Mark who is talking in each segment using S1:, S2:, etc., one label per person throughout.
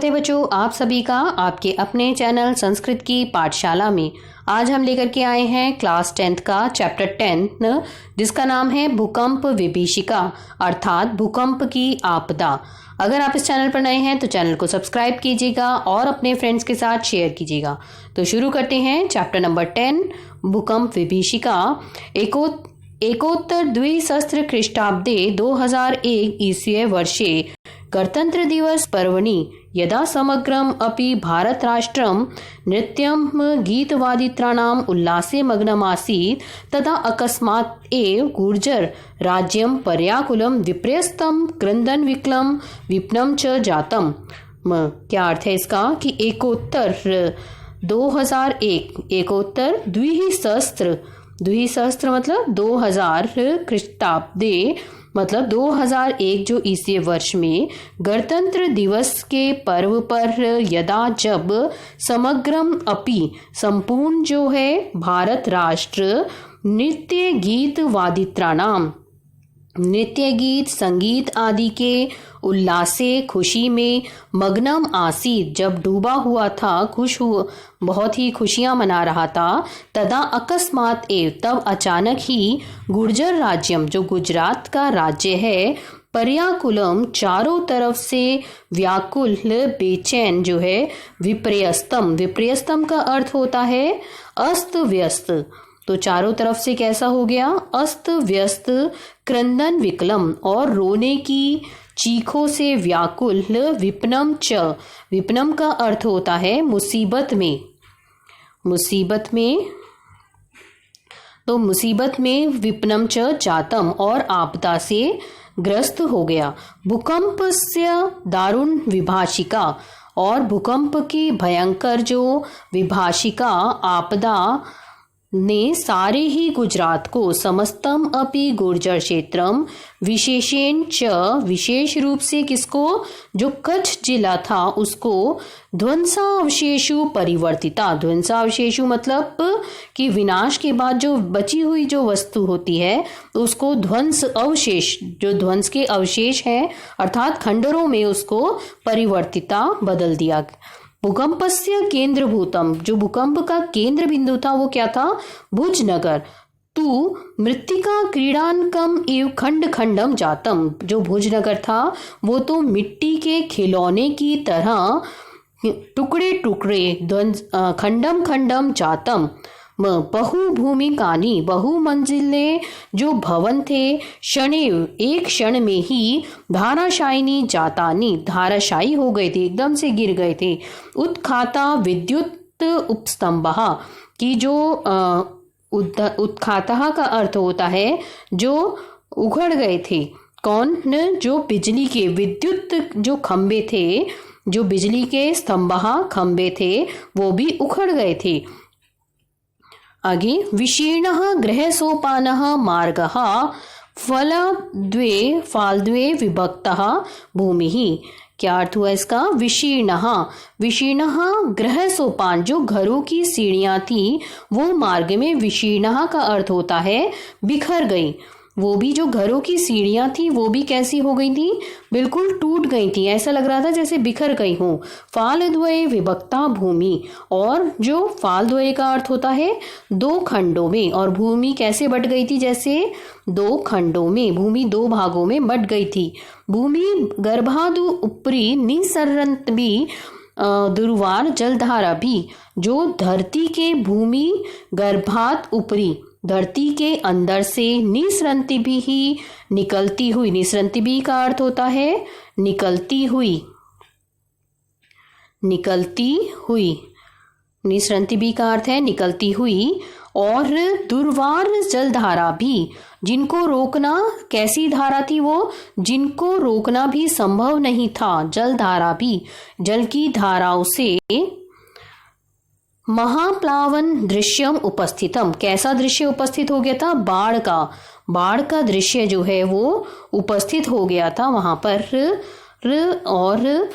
S1: स्वागत है बच्चों आप सभी का आपके अपने चैनल संस्कृत की पाठशाला में। आज हम लेकर के आए हैं क्लास 10th का चैप्टर 10 जिसका नाम है भूकंप विभीषिका अर्थात भूकंप की आपदा। अगर आप इस चैनल पर नए हैं तो चैनल को सब्सक्राइब कीजिएगा और अपने फ्रेंड्स के साथ शेयर कीजिएगा। तो शुरू करते हैं चैप्टर नंबर 10 भूकंप विभीषिका। एकोत्तर द्विसहस्र ख्रीष्टाब्दे 2001 ईस्वी वर्षे गणतंत्र दिवस पर्वणि यदा समग्रम अपि भारत राष्ट्रम नृत्यं गीतवादित्राणाम् उल्लासे मग्नमासीत् तदा अकस्मात् एव गुर्जर राज्यं पर्याकुलं विपर्यस्तं क्रन्दन् विकलं विपन्नं च जातम्। क्या अर्थ है इसका कि एकोत्तर 2001 एकोत्तर द्विसहस्त्र मतलब 2000 ख्रीष्टाब्दे मतलब 2001 जो ईस्वी वर्ष में गणतंत्र दिवस के पर्व पर यदा जब समग्रम अपि संपूर्ण जो है भारत राष्ट्र नृत्य गीत वादित्राणाम नृत्य गीत संगीत आदि के उल्लासे खुशी में मग्नम आसीत जब डूबा हुआ था बहुत ही खुशियां मना रहा था। तदा अकस्मात एव तब अचानक ही गुर्जर राज्यम जो गुजरात का राज्य है पर्याकुलम चारों तरफ से व्याकुल बेचैन जो है विपर्यस्तम का अर्थ होता है अस्त व्यस्त। तो चारों तरफ से कैसा हो गया अस्त व्यस्त क्रंदन विकलम और रोने की चीखों से व्याकुल विपनम का अर्थ होता है मुसीबत में विपनम च जातम और आपदा से ग्रस्त हो गया। भूकंप से दारुण विभाषिका और भूकंप की भयंकर जो विभाषिका आपदा ने सारे ही गुजरात को समस्तम अपि गुर्जर क्षेत्रम विशेषेण च विशेष रूप से किसको जो कच्छ जिला था उसको ध्वंसावशेषु परिवर्तिता। ध्वंसावशेषु मतलब कि विनाश के बाद जो बची हुई जो वस्तु होती है उसको ध्वंस अवशेष जो ध्वंस के अवशेष हैं अर्थात खंडरों में उसको परिवर्तिता बदल दिया। भूकंपस्य केंद्रभूतम जो भूकंप का केंद्र बिंदु था वो क्या था भुज नगर। तू मृत्तिका क्रीडानकम एव खंड खंडम जातम जो भुज नगर था वो तो मिट्टी के खिलौने की तरह टुकड़े खंडम खंडम जातम। बहुभूमिकानी बहुमंजिले जो भवन थे क्षणेव एक क्षण में ही धाराशायिनी जातानी धाराशायी हो गए थे एकदम से गिर गए थे। उत्खाता विद्युत उपस्तंभा की जो उत्खाता का अर्थ होता है जो उखड़ गए थे। कौन जो बिजली के विद्युत जो खंबे थे जो बिजली के स्तंभा खंबे थे वो भी उखड़ गए थे। आगे विशीर्णः गृह सोपानः मार्गः फालद्वे विभक्तः भूमिः। क्या अर्थ हुआ इसका विशीर्णः गृह सोपान जो घरों की सीढ़ियां थी वो मार्ग में विशीर्णः का अर्थ होता है बिखर गई। वो भी जो घरों की सीढ़ियां थी वो भी कैसी हो गई थी बिल्कुल टूट गई थी ऐसा लग रहा था जैसे बिखर गई हो। फालद्वये विभक्ता भूमि और जो फालद्वये का अर्थ होता है दो खंडों में और भूमि कैसे बट गई थी जैसे दो खंडों में भूमि दो भागों में बट गई थी। भूमि गर्भादु ऊपरी निसरंत भी दुर्वार जलधारा भी जो धरती के भूमि गर्भात ऊपरी धरती के अंदर से निसरंती भी ही निकलती हुई। निसरंती भी का अर्थ होता है निकलती हुई निसरंती भी का अर्थ है निकलती हुई। और दुर्वार जलधारा भी जिनको रोकना कैसी धारा थी वो जिनको रोकना भी संभव नहीं था। जलधारा भी जल की धाराओं से महाप्लावन दृश्यम उपस्थितम कैसा दृश्य उपस्थित हो गया था बाढ़ का दृश्य जो है वो उपस्थित हो गया था वहां पर। और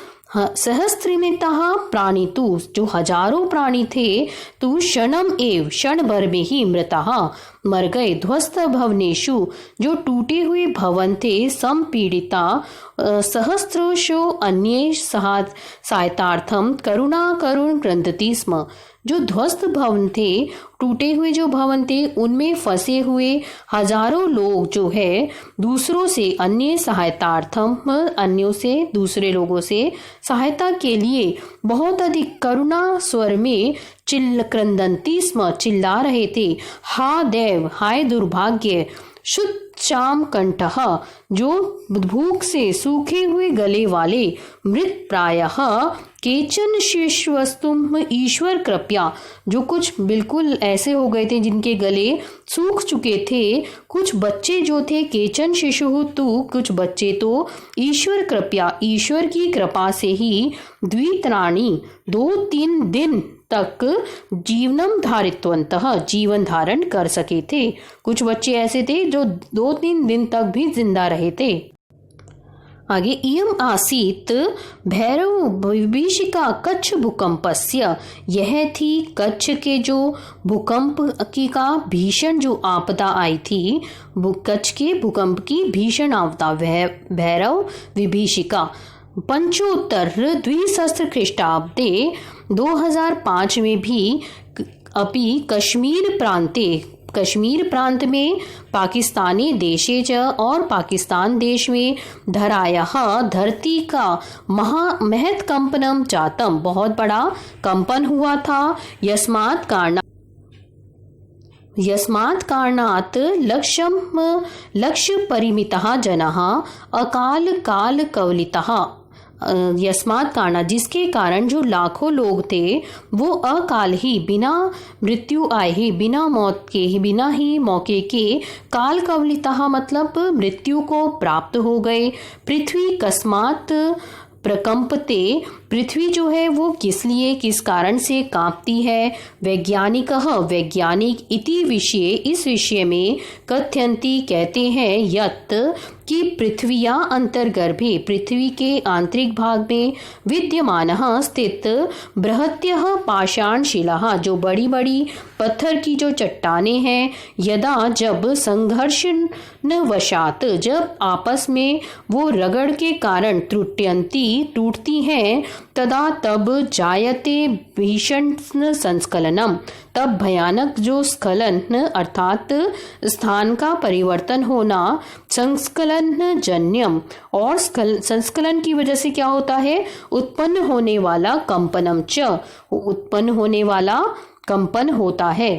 S1: सहस्त्रिमितः प्राणी तु जो हजारों प्राणी थे तू क्षण भर में ही मृतः मर गए। ध्वस्त भवनेषु जो टूटे हुए भवन थे, संपीड़िता सहस्रोशो अन्ये सहायतार्थम करुणा करुण क्रंदती स्म। जो ध्वस्त भवन थे, टूटे हुए जो भवन थे, उनमें फंसे हुए हजारों लोग जो है दूसरों से अन्य सहायतार्थम, अन्यों से दूसरे लोगों से सहायता के लिए बहुत अधिक करुणा स्वर में क्रंदंती स्म, चिल्ला रहे थे। हा देव, हाय दुर्भाग्य। शुच्चाम कंठः, जो भूख से सूखे हुए गले वाले। मृत प्रायः केचन शिशवस्तुम ईश्वर कृपया, जो कुछ बिल्कुल ऐसे हो गए थे जिनके गले सूख चुके थे। कुछ बच्चे जो थे, केचन शिशु तु, कुछ बच्चे तो ईश्वर कृपया, ईश्वर की कृपा से ही द्वित्राणी 2-3 दिन तक जीवनम धारित्वंतः, जीवन धारण कर सके थे। कुछ बच्चे ऐसे थे जो 2-3 दिन तक भी जिंदा रहे थे। आगे, इयम आसीत भैरव विभीषिका कच्छ भूकंपस्य, यह थी कच्छ के जो भूकंप की का भीषण जो आपदा आई थी, कच्छ के भूकंप की भीषण आपदा। भैरव विभीषिका पंचोत्तर द्विसहस्त्र ख्रीष्टाब्दे 2005 में भी अपि कश्मीर प्रांत में पाकिस्तानी देशे च, और पाकिस्तान देश में धरायः धरती का महत कंपनम जातम, बहुत बड़ा कंपन हुआ था। यस्मात् कारणात् लक्ष्य परिमितः जनः अकाल काल कवलितः। यस्मात् कारणात्, जिसके कारण जो लाखों लोग थे वो अकाल ही, बिना मृत्यु आए ही, बिना मौत के ही, बिना ही मौके के, काल कवलितः मतलब मृत्यु को प्राप्त हो गए। पृथ्वी कस्मात् प्रकंपते, पृथ्वी जो है वो किस लिए, किस कारण से कांपती है। वैज्ञानिक इति विषय, इस विषय में कथयन्ति कहते हैं, यत् कि पृथ्विया अंतर्गर्भे, पृथ्वी के आंतरिक भाग में विद्यमानः स्थित बृहत्यः पाषाणशिलाः, जो बड़ी बड़ी पत्थर की जो चट्टानें हैं, यदा जब संघर्ष न वशात, जब आपस में वो रगड़ के कारण त्रुट्यंती, टूटती हैं, तदा तब जायते भीषण संस्खलनम, तब भयानक जो स्खलन अर्थात स्थान का परिवर्तन होना, संस्खलन जन्यम, और संस्खलन की वजह से क्या होता है, उत्पन्न होने वाला कंपनम च, उत्पन्न होने वाला कंपन होता है।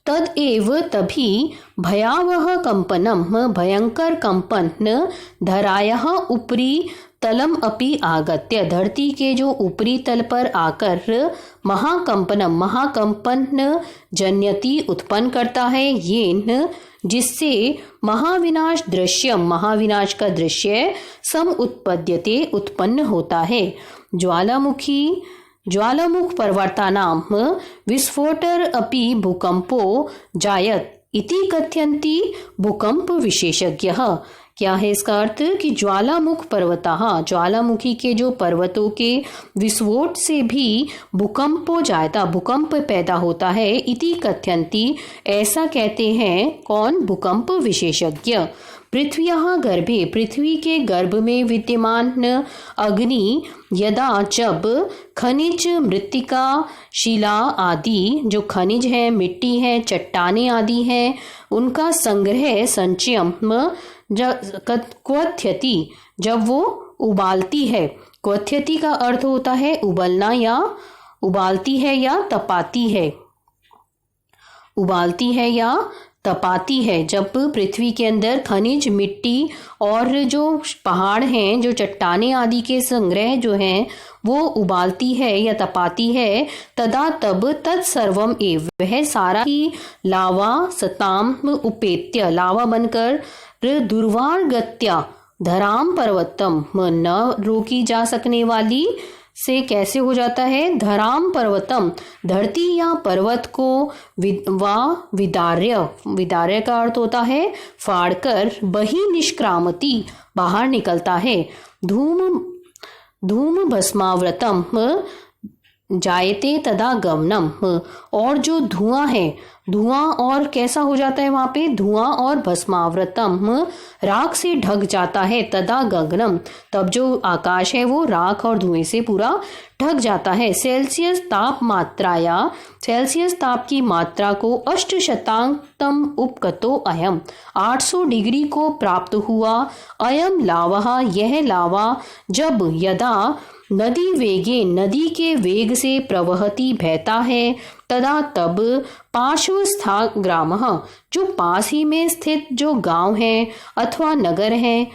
S1: तद एव, तभी भयावह कंपनम, भयंकर कंपन धरायः उपरी तलम अपि आगत्य, धरती के जो ऊपरी तल पर आकर महाकंपन जन्यति उत्पन्न करता है, येन जिससे महाविनाश दृश्यम, महाविनाश का दृश्य सम उत्पद्यते उत्पन्न होता है। ज्वालामुख पर्वतानाम विस्फोटर अपि भूकंपो जायत इति कथयन्ति भूकंप विशेषज्ञः। क्या है इसका अर्थ कि ज्वालामुख पर्वतः, ज्वालामुखी के जो पर्वतों के विस्फोट से भी भूकंपो जायता, भूकंप पैदा होता है। इति कथयन्ति, ऐसा कहते हैं कौन, भूकंप विशेषज्ञ। पृथ्व्याः गर्भे, पृथ्वी के गर्भ में विद्यमान अग्नि, यदा जब खनिज मृत्तिका शिला आदि, जो खनिज है, मिट्टी है, चट्टाने आदि हैं, उनका संग्रह संचयम क्वथ्यति, जब वो उबालती है। क्वथ्यति का अर्थ होता है उबलना, या उबालती है या तपाती है, उबालती है या तपाती है। जब पृथ्वी के अंदर खनिज, मिट्टी और जो पहाड़ हैं, जो चट्टाने आदि के संग्रह जो हैं, वो उबालती है या तपाती है, तदा तब तत्सर्वम एव, वह सारा ही लावा सताम उपेत्य, लावा बनकर दुर्वार्गत्या धराम पर्वतम, न रोकी जा सकने वाली से कैसे हो जाता है, धराम पर्वतम, धरती या पर्वत को, विदार्य, विदार्य का अर्थ होता है फाड़कर, बही निष्क्रामती, बाहर निकलता है। धूम भस्मावृतम, जायते तदा गमनम, और जो धुआं है, धुआं और कैसा हो जाता है वहां पे, धुआं और भस्मावृतम, राख से ढक जाता है, तदा गगनम, तब जो आकाश है वो राख और धुएं से पूरा ढक जाता है। सेल्सियस तापमात्राया, सेल्सियस ताप की मात्रा को 800 उपगतो अयम, 800 डिग्री को प्राप्त हुआ। अयम लावा, यह लावा जब यदा नदी वेगे, नदी के वेग से प्रवहती बहता है, तदा तब पार्श्वस्था ग्रामः, जो पास ही में स्थित जो गांव है अथवा नगर है,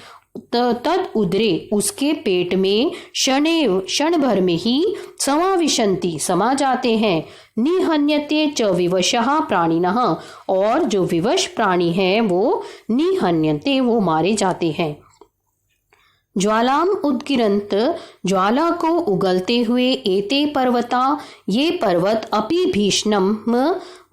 S1: तद उदरे, उसके पेट में क्षण भर में ही समाविशन्ति, समा जाते हैं। निहन्यते च विवशः प्राणिनः, और जो विवश प्राणी है वो निहन्यते, वो मारे जाते हैं। ज्वालाम उदगिरंत, ज्वाला को उगलते हुए, एते पर्वता, ये पर्वत, अपि भीषणम,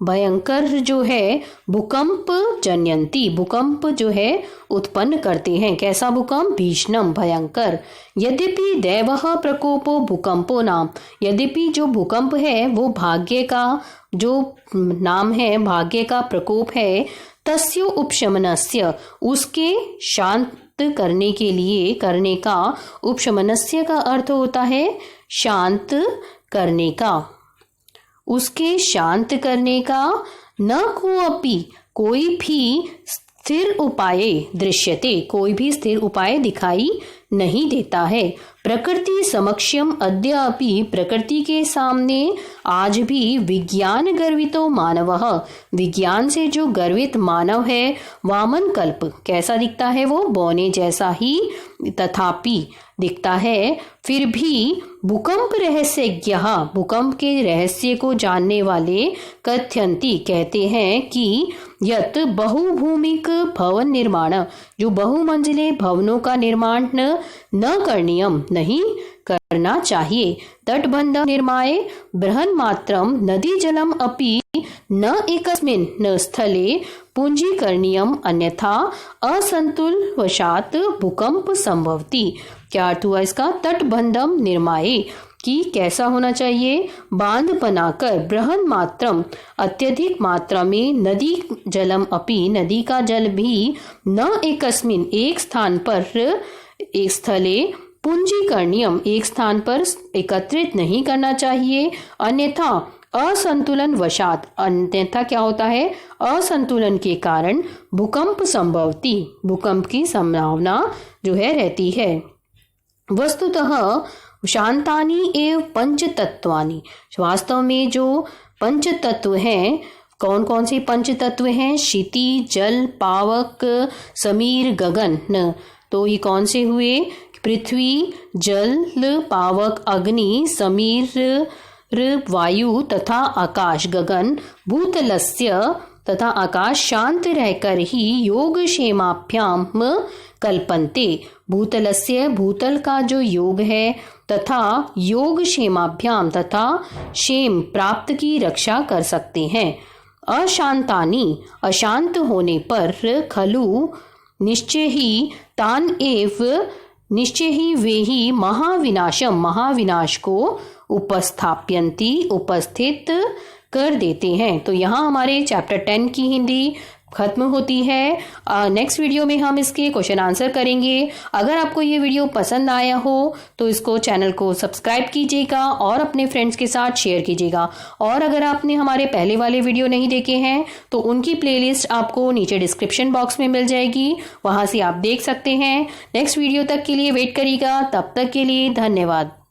S1: भयंकर जो है, भूकंप जनयंती, भूकंप जो है उत्पन्न करते हैं। कैसा भूकंप, भीषणम, भयंकर। यद्यपि दैवः प्रकोपो भूकंपो नाम, यद्यपि जो भूकंप है वो भाग्य का जो नाम है, भाग्य का प्रकोप है। तस्यो उपशमनस्य, उसके शांत करने के लिए, करने का, उपशमनस्य का अर्थ होता है शांत करने का, उसके शांत करने का। न कोऽपि, कोई भी स्थिर उपाय दृश्यते, कोई भी स्थिर उपाय दिखाई नहीं देता है। प्रकृति समक्षम अद्य अपि, प्रकृति के सामने आज भी विज्ञान गर्वितो मानवः, विज्ञान से जो गर्वित मानव है, वामन कल्प, कैसा दिखता है वो, बौने जैसा ही तथापि दिखता है, फिर भी भूकंप रहस्यज्ञ, भूकंप के रहस्य को जानने वाले, कथयंती, कहते हैं कि यत बहुभूमिक भवन निर्माण, जो बहुमंजिले भवनों का निर्माण न करणीयम, नहीं करना चाहिए। तटबंध निर्माय बृहन् मात्रम नदी जलम अपि न एकस्मिन् न स्थले पूंजीकरणीयम, अन्यथा असंतुलवशात भूकंप संभवति। क्या अर्थ हुआ इसका, तटबंधम निर्माय, कि कैसा होना चाहिए, बांध बनाकर, बृहन् मात्रम, अत्यधिक मात्रा में, नदी जलम अपि, नदी का जल भी, न एकस्मिन, एक स्थान पर, एक स्थले, पूंजीकरणीयम, एक स्थान पर एकत्रित नहीं करना चाहिए, अन्यथा असंतुलन वशात, अन्यथा क्या होता है, असंतुलन के कारण भूकंप संभवती, भूकंप की संभावना जो है रहती है। वस्तुतः शांतानि एव पंच तत्वानि, वास्तव में जो पंच तत्व हैं, कौन कौन से पंच तत्व हैं, क्षिति, जल, पावक, समीर, गगन। तो ये कौन से हुए, पृथ्वी, जल, पावक, अग्नि, समीर, वायु तथा आकाश, गगन, भूतलस्य तथा आकाश, शांत रहकर ही योग क्षेमाभ्याम कल्पन्ते, भूतलस्य, भूतल का जो योग है, तथा योग क्षेमाभ्याम, तथा क्षेम प्राप्त की रक्षा कर सकते हैं। अशांतानि, अशांत होने पर, खलु, निश्चय ही, तान एव, निश्चय ही वे ही, महाविनाशम, महाविनाश को उपस्थाप्यन्ति, उपस्थित कर देते हैं। तो यहाँ हमारे चैप्टर 10 की हिंदी खत्म होती है। नेक्स्ट वीडियो में हम इसके क्वेश्चन आंसर करेंगे। अगर आपको ये वीडियो पसंद आया हो तो इसको, चैनल को सब्सक्राइब कीजिएगा और अपने फ्रेंड्स के साथ शेयर कीजिएगा। और अगर आपने हमारे पहले वाले वीडियो नहीं देखे हैं तो उनकी प्लेलिस्ट आपको नीचे डिस्क्रिप्शन बॉक्स में मिल जाएगी, वहां से आप देख सकते हैं। नेक्स्ट वीडियो तक के लिए वेट करिएगा, तब तक के लिए धन्यवाद।